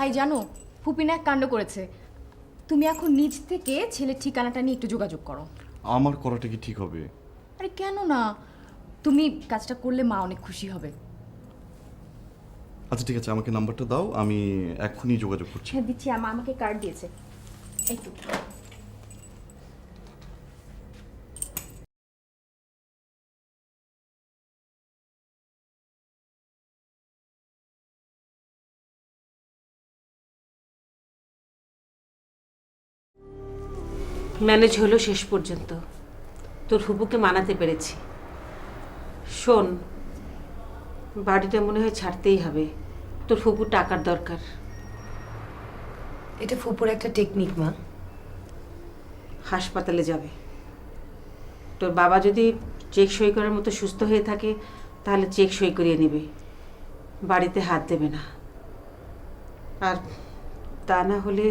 তাই জানো, ফুপি না এক কাণ্ড করেছে। তুমি এখন নিজ থেকে ছেলের ঠিকানাটা নিয়ে একটু যোগাযোগ করো। আমার করাটা কি ঠিক হবে? আরে কেন না, তুমি কাজটা করলে মা অনেক খুশি হবে। আচ্ছা ঠিক আছে, আমাকে নাম্বারটা দাও, আমি এক্ষুনি যোগাযোগ করছি। হ্যাঁ দিচ্ছি, আমাকে কার্ড দিয়েছে। এই তো। ম্যানেজ হলো শেষ পর্যন্ত, তোর ফুপুকে মানাতে পেরেছি। শোন, বাড়িটা মনে হয় ছাড়তেই হবে, তোর ফুপুর টাকার দরকার। এটা ফুপুর একটা টেকনিক মা। হাসপাতালে যাবে, তোর বাবা যদি চেক সই করার মতো সুস্থ হয়ে থাকে তাহলে চেক সই করিয়ে নেবে, বাড়িতে হাত দেবে না। আর তা না হলে